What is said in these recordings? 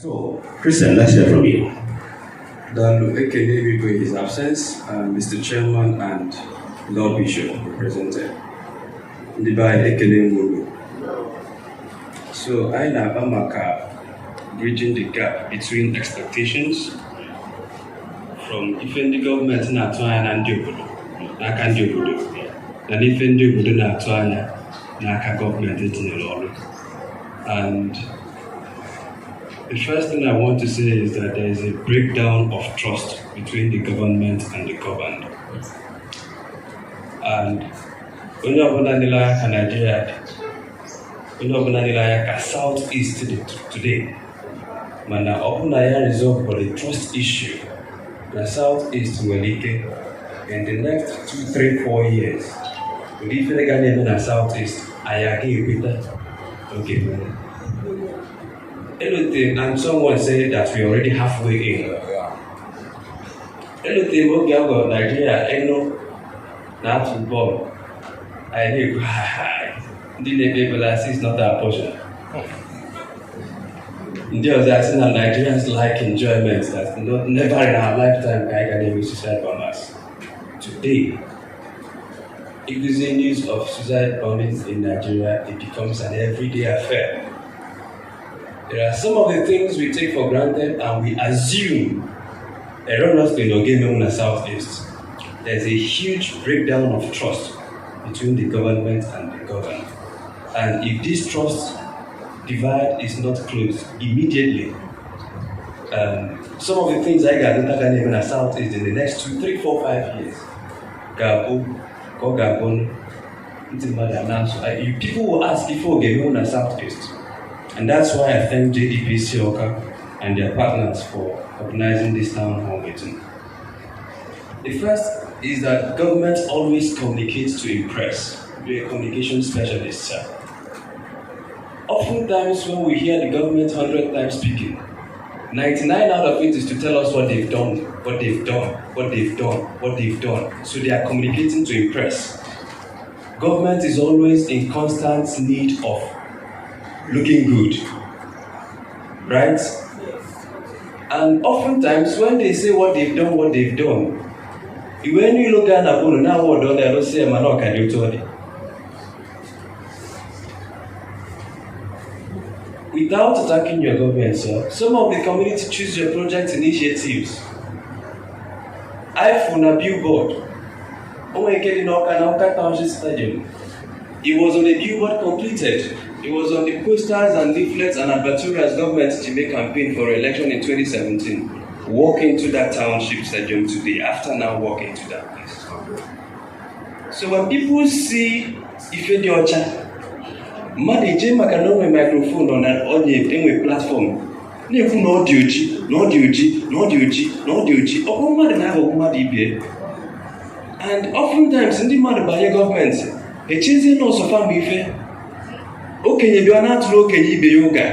So, Christian, let's hear from you. Dalu Ekene Rigo in his absence, Mr. Chairman and Lord Bishop represented. Ndibai Ekene Mulu. So, I na bridging the gap between expectations from the government na atwanya na ndi obodo n'aka ndị obodo na ife ndị obodo na-atụ anya n'aka government etinyere ọrụ. And the first thing I want to say is that there is a breakdown of trust between the government and the governed. And onye ọbụla nile anya ka Nigeria dị, onye ọbụla nile anya ka South East dị today, mana ọ bụ na ya resolve for the trust issue na South East nwere ike in the next 2, 3, 4 years. With ife ga na-eme na South East, anyị aga ekweta oge mere. Anything, and someone said that we are already halfway in. Anything we get about Nigeria, not football. I think, the people that see is not that portion. There are some Nigerians like enjoyment that never in our lifetime can even suicide bombers. Today, if there's a news of suicide bombings in Nigeria, it becomes an everyday affair. There are some of the things we take for granted and we assume erroneously in the Southeast. There's a huge breakdown of trust between the government and the governed. And if this trust divide is not closed immediately, some of the things I got in the Southeast in the next 2, 3, 4, 5 years, people will ask before getting on the Southeast. And that's why I thank JDP Sioka and their partners for organizing this town hall meeting. The first is that government always communicates to impress. We're a communication specialist, sir. Oftentimes when we hear the government 100 times speaking, 99 out of it is to tell us what they've done, what they've done, what they've done, what they've done. So they are communicating to impress. Government is always in constant need of looking good, right? And oftentimes when they say what they've done, when you look at Napoleon, now what done, they don't say, "Man, no, can you tell me?" Without attacking your government, sir, some of the community choose your project initiatives. I found a billboard. Township Stadium. It was on a billboard completed. It was on the posters and leaflets and advertorials government Chime campaign for election in 2017. Walk into that township stadium today, after now walk into that place. So when people see Ife di Ocha, Madi J Makanowe microphone on a platform, Nefu no audio, and oftentimes in the matter by your government, a chasing no so far Ife. Okay, you are not looking at yoga.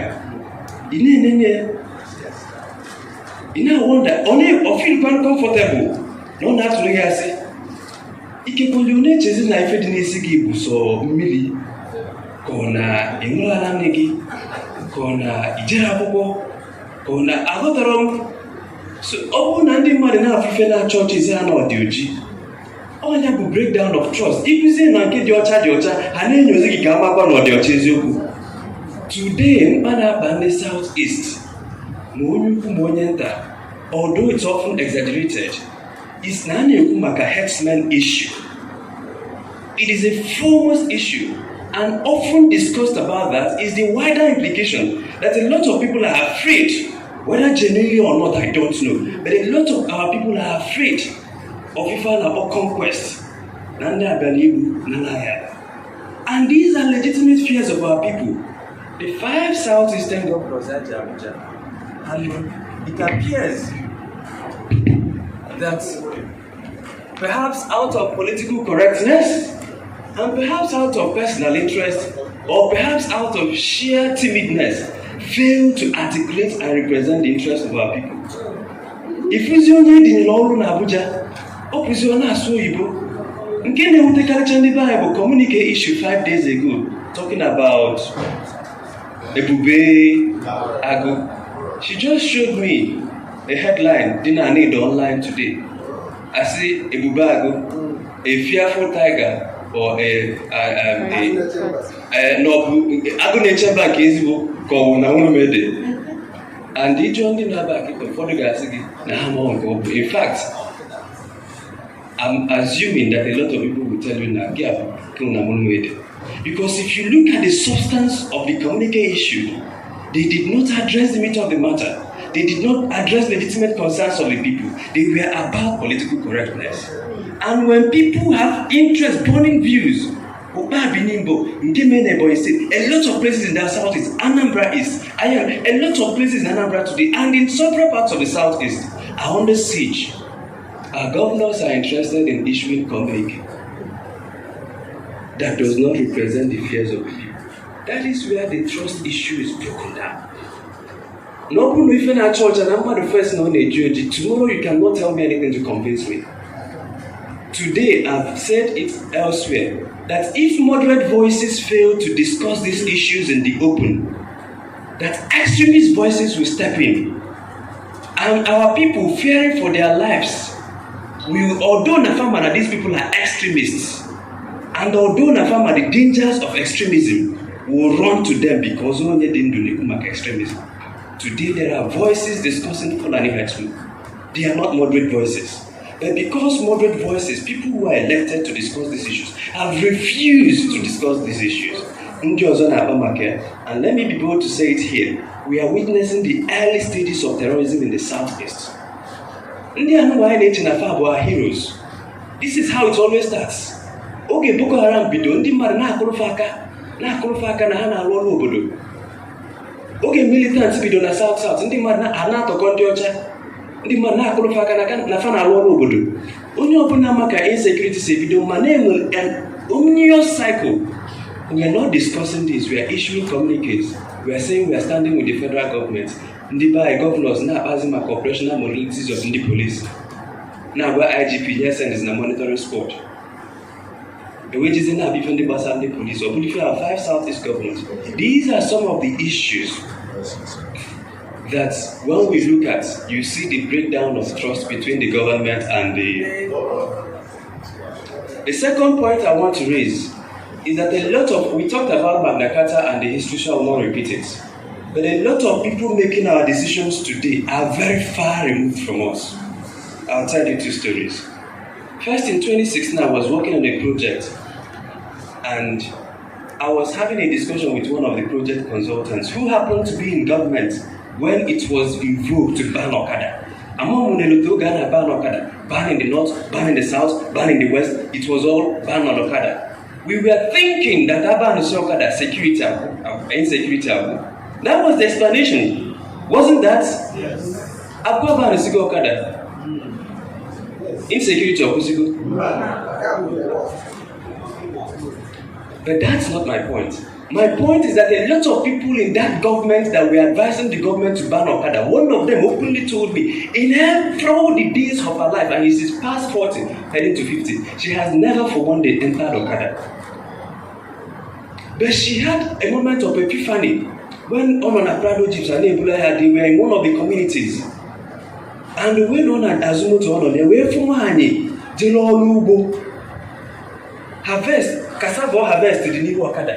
You wonder, only feel quite comfortable. No, not really. I say, Ikepolune chasing na Ife Dinisigi Buso, Mili, Kona, Imula Nigi, Kona, Ijerabobo, Kona, Agotarom. So, open and the man in our Fifena churches are not duty. All that will break down of trust. If you say na get your charge, and then you say you can't or your chezu. Today, Mana Southeast, although it's often exaggerated, is Nanyukumaka herdsman issue. It is a foremost issue, and often discussed about that is the wider implication that a lot of people are afraid, whether genuinely or not, I don't know, but a lot of our people are afraid of Ifana or conquest. And these are legitimate fears of our people. The 5 Southeastern governors at Abuja, and it appears that perhaps out of political correctness, and perhaps out of personal interest, or perhaps out of sheer timidness, fail to articulate and represent the interests of our people. If you need in Abuja, Opposition so Igbo. Nkene Utekalcha in the Bible communicate issue 5 days ago, talking about Ebube Agu. She just showed me a headline, didn't I need online today. I see a bubago, a fearful tiger, or a nature bank is called Naumede. And he joined in her back for the guys again. In fact, I'm assuming that a lot of people will tell you now, because if you look at the substance of the communique issue, they did not address the meat of the matter. They did not address legitimate concerns of the people. They were about political correctness. And when people have interest, burning views, a lot of places in the southeast, Anambra East, a lot of places in Anambra today, and in several parts of the southeast are under siege. Our governors are interested in issuing communique that does not represent the fears of the people. That is where the trust issue is broken down. No one even at church, and I'm not the first known a Jew. Tomorrow you cannot tell me anything to convince me. Today I've said it elsewhere that if moderate voices fail to discuss these issues in the open, that extremist voices will step in, and our people fearing for their lives will, although Nafama that these people are extremists, and although Nafama the dangers of extremism will run to them because only they didn't do extremism. Today there are voices discussing Fulani herdsmen. They are not moderate voices. But because moderate voices, people who are elected to discuss these issues, have refused to discuss these issues. And let me be able to say it here. We are witnessing the early stages of terrorism in the southeast. Are heroes. This is how it always starts. Okay, Boko Haram bido, ndi mmadụ na-akụrụfa aka na ha na-arụ ọrụ obodo. Oge militants bido na south, ndị mmadụ na-atọkọ ndị ọcha. Ndị mmadụ na-akụrụfa aka na fa na-arụ ọrụ obodo. Onye ọbụla maka insecurity si bido ma na-enwe an omnious cycle. We are not discussing this. We are issuing communiques. We are saying we are standing with the federal government. Ndị by governors na-akpazi maka operational modalities of ndị police. Now where IGP Nielsen is na monitoring sport. The wages in our different the police, or if you have 5 Southeast governments. These are some of the issues that when we look at, you see the breakdown of trust between the government and the... The second point I want to raise is that we talked about Magna Carta and the history, so I will not repeat it. But a lot of people making our decisions today are very far removed from us. I'll tell you 2 stories. First, in 2016, I was working on a project, and I was having a discussion with one of the project consultants who happened to be in government when it was invoked to ban Okada. Among Ghana ban Okada, ban in the north, ban in the south, ban in the west, it was all ban on Okada. We were thinking that ban is Okada, security, insecurity. That was the explanation, wasn't that? Yes. Abba ban is Okada. Insecurity of Kusigo. But that's not my point. My point is that a lot of people in that government that were advising the government to ban Okada, one of them openly told me, in all the days of her life, and she's past 40, heading to 50, she has never for one day entered Okada. But she had a moment of epiphany when Omana Prado Jeeps and Ebula, they were in one of the communities. And the way known as Azumo to honor, they were from Hani, Jelo harvest, cassava harvest to the new Okada.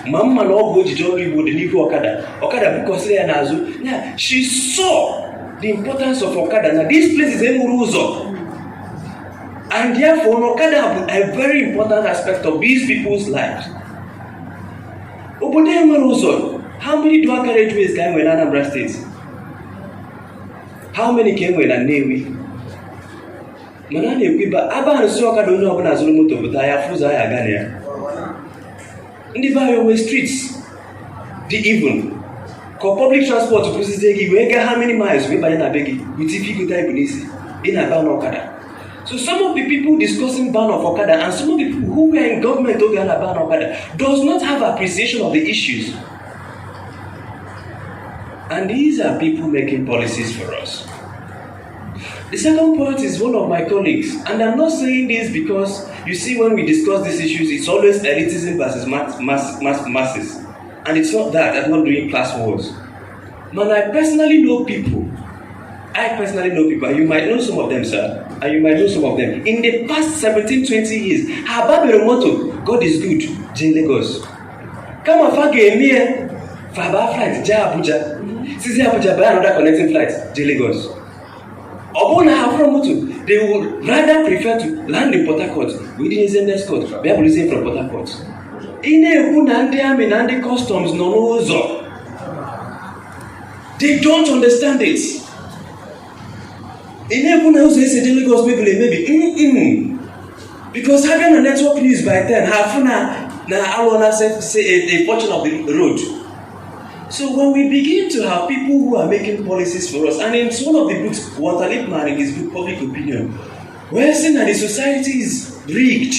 Mama no go to Jolly would the new Okada. Okada because they are Nazu. Yeah, she saw the importance of Okada. Now this place is Emuruzo. And therefore Okada have a very important aspect of these people's lives. Obode Emuruzo, how many dual carriageways came in Anambra State? How many came with a Navy? Manani people, Abba and Soka don't know when Azulumoto, but I have Fuza Agania. In the highway streets, the even. For public transport to Pusizegi, we get how many miles we buy in a beggy with Tifiku type in a ban Okada. So some of the people discussing ban of Okada and some of the people who were in government over a ban Okada does not have appreciation of the issues. And these are people making policies for us. The second point is one of my colleagues, and I'm not saying this because you see when we discuss these issues, it's always elitism versus masses. And it's not that, I'm not doing class wars. Man, I personally know people, and you might know some of them, sir, and you might know some of them. In the past 17, 20 years, Hababero motto, God is good, J Lagos. Come on, fage me, Faba flight, Ja Abuja. Sisi Abuja, buy another connecting flight, J Lagos. Obona Afro motto, they would rather prefer to land in Port Harcourt, within his next court, we are releasing from Port Harcourt. Ine Nandi Army, Nandi Customs, no. They don't understand it. Even else they say Lagos maybe. Because having a network news by then, half I wanna say a portion of the road. So when we begin to have people who are making policies for us, and in one of the books, Walter Lippmann in his book Public Opinion, we're saying that the society is rigged.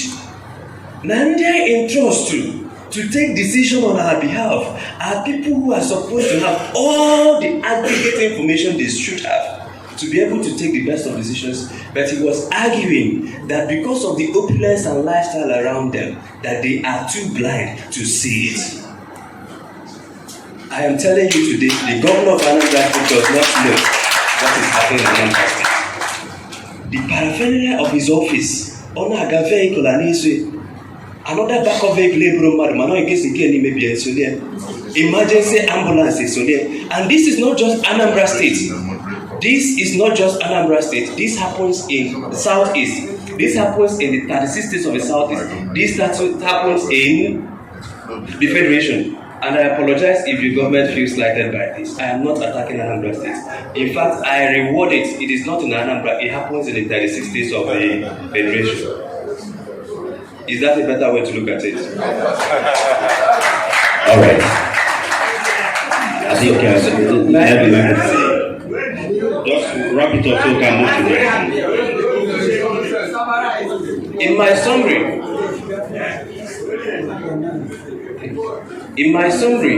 Nandia entrust to take decision on our behalf are people who are supposed to have all the aggregate information they should have to be able to take the best of decisions, but he was arguing that because of the opulence and lifestyle around them, that they are too blind to see it. I am telling you today, the governor of Anambra State does not know what is happening in Anambra State. The paraphernalia of his office, Onaga vehicle and another backup vehicle, man, in case you maybe emergency ambulance is there. And this is not just Anambra State. This happens in the southeast. This happens in the 36 states of the southeast. This happens in the federation. And I apologize if the government feels slighted by this. I am not attacking Anambra State. In fact, I reward it. It is not in Anambra. It happens in the 36 states of the federation. Is that a better way to look at it? All right. I think just wrap it up so we can move to the In my summary,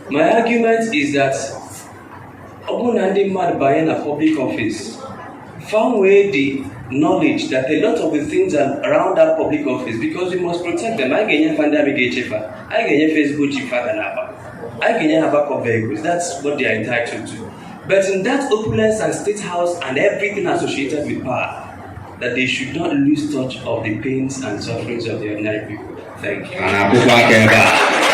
my argument is that Obunandi Mad buying a public office found way the knowledge that a lot of the things are around that public office, because we must protect them. I get Facebook I get a backup vehicles. That's what they are entitled to. But in that opulence and state house and everything associated with power, that they should not lose touch of the pains and sufferings of the ordinary people. Thank you.